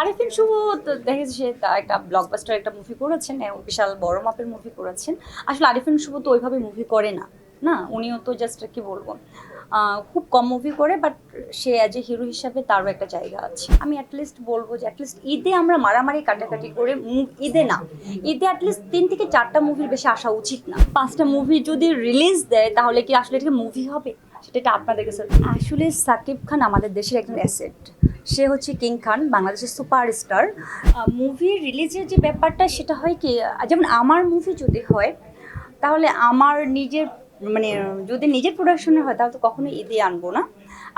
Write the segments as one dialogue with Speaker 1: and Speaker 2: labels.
Speaker 1: আরিফিন শুভ তো দেখেছি সে একটা ব্লকবাস্টার একটা মুভি করেছেন এবং বিশাল বড় মাপের মুভি করেছেন। আসলে আরিফিন শুভ তো ওইভাবে মুভি করে না, না উনিও তো জাস্ট কি বলবো, খুব কম মুভি করে, but say as a hero হিসাবে তারও একটা জায়গা আছে। আমি অ্যাটলিস্ট বলবো যে অ্যাটলিস্ট ঈদে আমরা মারামারি কাটাকাটি করে ঈদে না, ঈদে অ্যাটলিস্ট 3 থেকে 4টা মুভির বেশি আসা উচিত না। 5টা মুভি যদি রিলিজ দেয় তাহলে কি আসলে এটা মুভি হবে, সেটা আপনাদের কাছে। আসলে সাকিব খান আমাদের দেশের একজন অ্যাসেট। সে হচ্ছে কিং খান, বাংলাদেশের সুপারস্টার। মুভি রিলিজের যে ব্যাপারটা সেটা হয় কি, যেমন আমার মুভি যদি হয় তাহলে আমার নিজের মানে যদি নিজের প্রোডাকশনে হয় তাহলে তো কখনোই ঈদে আনবো না।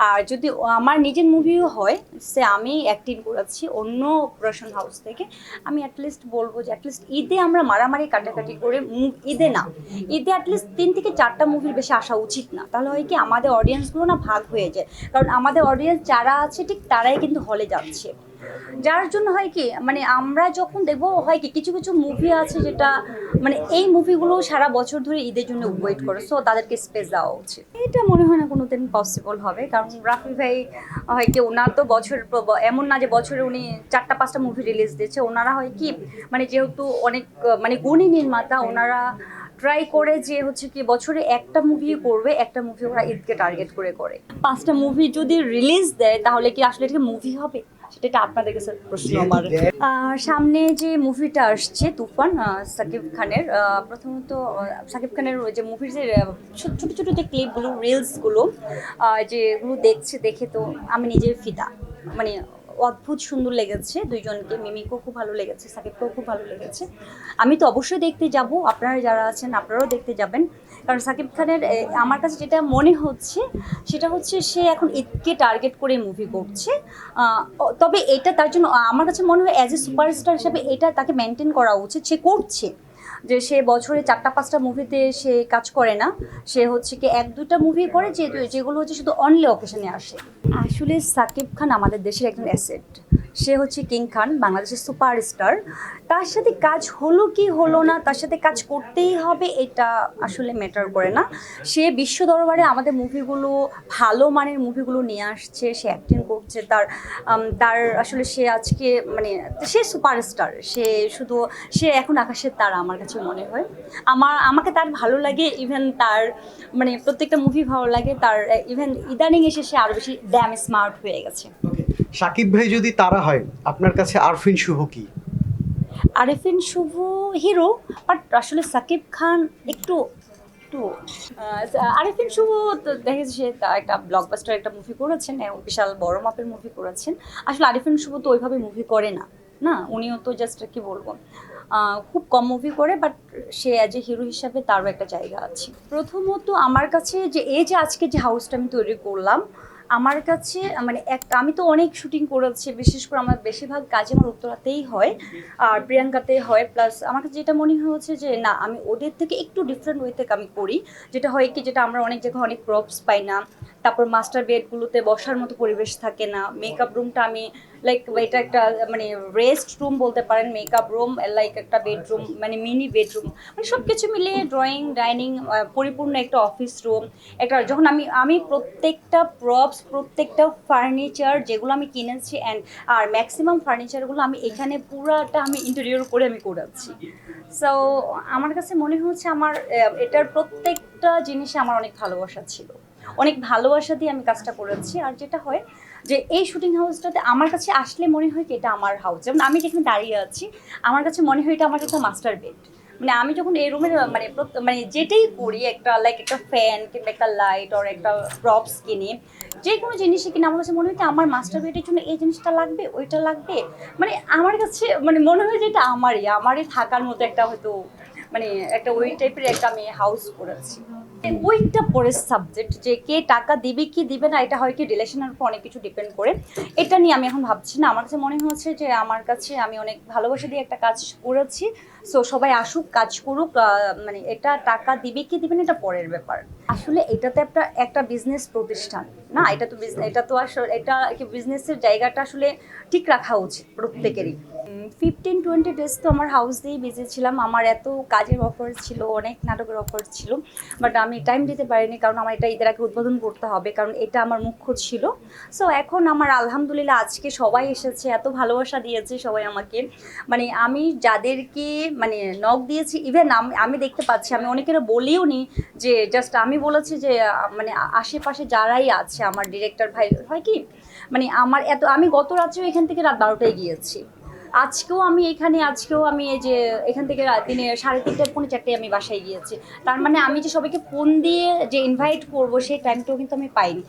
Speaker 1: আর যদি আমার নিজের মুভিও হয়, সে আমি অ্যাক্টিং করেছি অন্য প্রোডাকশন হাউস থেকে, আমি অ্যাটলিস্ট বলবো যে অ্যাটলিস্ট ঈদে আমরা মারামারি কাটাকাটি করে ঈদে না, ঈদে অ্যাটলিস্ট 3 থেকে 4টা মুভির বেশি আসা উচিত না। তাহলে হয় কি আমাদের অডিয়েন্সগুলো না ভাগ হয়ে যায়, কারণ আমাদের অডিয়েন্স যারা আছে ঠিক তারাই কিন্তু হলে যাচ্ছে। যার জন্য হয় কি, মানে আমরা যখন দেখবো হয় কি কিছু কিছু মুভি আছে যেটা মানে এই মুভিগুলো সারা বছর ধরে ঈদের জন্য ওয়েট করে, সো তাদেরকে স্পেস দেওয়া উচিত। এটা মনে হয় না কোনো দিন পসিবল হবে, কারণ রাফি ভাই হয় কি ওনার তো বছর এমন না যে বছরে উনি 4টা 5টা মুভি রিলিজ দিচ্ছে। ওনারা হয় কি মানে যেহেতু অনেক মানে গুণী নির্মাতা, ওনারা ট্রাই করে যে হচ্ছে কি বছরে একটা মুভি করবে, একটা মুভি ওরা ঈদকে টার্গেট করে করে। 5টা মুভি যদি রিলিজ দেয় তাহলে কি আসলে এটা মুভি হবে, সেটা আপনাদের কাছে প্রশ্ন আমার। সামনে যে মুভিটা আসছে তুফান, সাকিব খানের, প্রথমত সাকিব খানের ওই যে মুভির যে ছোট ছোট যে ক্লিপগুলো রিলসগুলো যেগুলো দেখে তো আমি নিজের ফিদা, মানে অদ্ভুত সুন্দর লেগেছে দুইজনকে। মিমিকেও খুব ভালো লেগেছে, সাকিবকেও খুব ভালো লেগেছে। আমি তো অবশ্যই দেখতে যাব, আপনারা যারা আছেন আপনারাও দেখতে যাবেন। কারণ সাকিব খানের আমার কাছে যেটা মনে হচ্ছে সেটা হচ্ছে সে এখন ঈদকে টার্গেট করে মুভি করছে। তবে এটা তার জন্য আমার কাছে মনে হয় অ্যাজ এ সুপারস্টার হিসাবে এটা তাকে মেনটেন করা উচিত। সে করছে যে সে বছরে 4টা 5টা মুভিতে সে কাজ করে না, সে হচ্ছে কি 1-2টা মুভি করে যেগুলো হচ্ছে শুধু অনলি অকেশনে আসে। আসলে সাকিব খান আমাদের দেশের একজন অ্যাসেট। সে হচ্ছে কিং খান, বাংলাদেশের সুপারস্টার। তার সাথে কাজ হলো কি হলো না, তার সাথে কাজ করতেই হবে এটা আসলে ম্যাটার করে না। সে বিশ্ব দরবারে আমাদের মুভিগুলো ভালো মানের মুভিগুলো নিয়ে আসছে, সে অ্যাক্টিং করছে, তার আসলে সে আজকে মানে সে সুপারস্টার। সে এখন আকাশের তারা আমার কাছে মনে হয়। আমাকে তার ভালো লাগে, ইভেন তার মানে প্রত্যেকটা মুভি ভালো লাগে তার। ইভেন ইদানিং এসে সে আরও বেশি ড্যাম স্মার্ট হয়ে গেছে।
Speaker 2: সাকিব ভাই যদি তারা হয়, আপনার কাছে আরফিন শুভ কি?
Speaker 1: আরিফিন শুভ হিরো, বাট আসলে সাকিব খান একটু একটু আরিফিন শুভ তো দেখেছি সে একটা ব্লকবাস্টার একটা মুভি করেছেন এবং বিশাল বড় মাপের মুভি করেছেন। আসলে আরিফিন শুভ তো ওইভাবে মুভি করে না, না উনিও তো জাস্ট কি বলবো, খুব কম মুভি করে, but say as a hero হিসাবে তারও একটা জায়গা আছে। প্রথমত আমার কাছে যে এই যে আজকে যে হাউসটা আমি তৈরি করলাম, আমার কাছে মানে আমি তো অনেক শুটিং করেছি, বিশেষ করে আমার বেশিরভাগ কাজ আমার উত্তরাতেই হয় আর প্রিয়াঙ্কাতেই হয়। প্লাস আমার কাছে যেটা মনে হয়েছে যে না, আমি ওদের থেকে একটু ডিফারেন্ট ওয়েতে আমি করি। যেটা হয় কি, যেটা আমরা অনেক জায়গায় অনেক প্রপস পাই না, তারপর মাস্টার বেডগুলোতে বসার মতো পরিবেশ থাকে না। মেকআপ রুমটা আমি লাইক এটা একটা মানে রেস্ট রুম বলতে পারেন, মেকআপ রুম লাইক একটা বেডরুম, মানে মিনি বেডরুম, মানে সব কিছু মিলিয়ে ড্রয়িং ডাইনিং পরিপূর্ণ একটা অফিস রুম একটা। যখন আমি প্রত্যেকটা প্রপস, প্রত্যেকটা ফার্নিচার যেগুলো আমি কিনেছি আর ম্যাক্সিমাম ফার্নিচারগুলো আমি এখানে পুরাটা আমি ইন্টেরিয়র করে আমি করাচ্ছি। সো আমার কাছে মনে হচ্ছে আমার এটার প্রত্যেকটা জিনিসে আমার অনেক ভালোবাসা ছিল, অনেক ভালোবাসা দিয়ে আমি কাজটা করেছি। আর যেটা হয় যে এই শুটিং হাউসটাতে আমার কাছে আসলে মনে হয় কি এটা আমার হাউস। যেমন আমি যেখানে দাঁড়িয়ে আছি আমার কাছে মনে হয় এটা আমার একটা মাস্টার বেড। মানে আমি যখন এই রুমের মানে মানে যেটাই করি, একটা লাইক একটা ফ্যান কিংবা একটা লাইট আর একটা প্রপস কিনি, যে কোনো জিনিসই কিনে আমার কাছে মনে হয় কি আমার মাস্টার বেডের জন্য এই জিনিসটা লাগবে, ওইটা লাগবে। মানে আমার কাছে মানে মনে হয় যে এটা আমারই থাকার মতো একটা হয়তো মানে একটা ওই টাইপের একটা আমি হাউস করেছি। ওইটা পরে সাবজেক্ট যে কে টাকা দিবে কি দিবে না, এটা হয় কি রিলেশনের উপর অনেক কিছু ডিপেন্ড করে। এটা নিয়ে আমি এখন ভাবছি না। আমার কাছে মনে হচ্ছে যে আমার কাছে আমি অনেক ভালোবাসা দিয়ে একটা কাজ করেছি। সো সবাই আসুক, কাজ করুক, মানে এটা টাকা দিবে কি দিবে না এটা পরের ব্যাপার। আসলে এটাতে একটা বিজনেস প্রতিষ্ঠান না, এটা তো আসলে এটা বিজনেসের জায়গাটা আসলে ঠিক রাখা উচিত প্রত্যেকেরই। 15-20 ডেজ তো আমার হাউস দিয়েই বিজি ছিলাম। আমার এত কাজের অফার ছিল, অনেক নাটকের অফার ছিল, বাট আমি টাইম দিতে পারিনি, কারণ আমার এটা ঈদের আগে উদ্বোধন করতে হবে, কারণ এটা আমার মুখ্য ছিল। সো এখন আমার আলহামদুলিল্লাহ আজকে সবাই এসেছে, এত ভালোবাসা দিয়েছে সবাই আমাকে। মানে আমি যাদেরকে মানে নক দিয়েছি, ইভেন আমি দেখতে পাচ্ছি, আমি অনেকের বলিও নি, যে জাস্ট আমি বলেছি যে মানে আশেপাশে যারাই আছে, আমার ডিরেক্টর ভাই হয় কি, মানে আমার এত, আমি গত রাত্রেও এখান থেকে রাত 12টায় গিয়েছি, আজকেও আমি এই যে এখান থেকে দিনে 3:30 4:30 আমি বাসায় গিয়েছি। তার মানে আমি যে সবাইকে ফোন দিয়ে যে ইনভাইট করবো সেই টাইমটাও কিন্তু আমি পাইনি।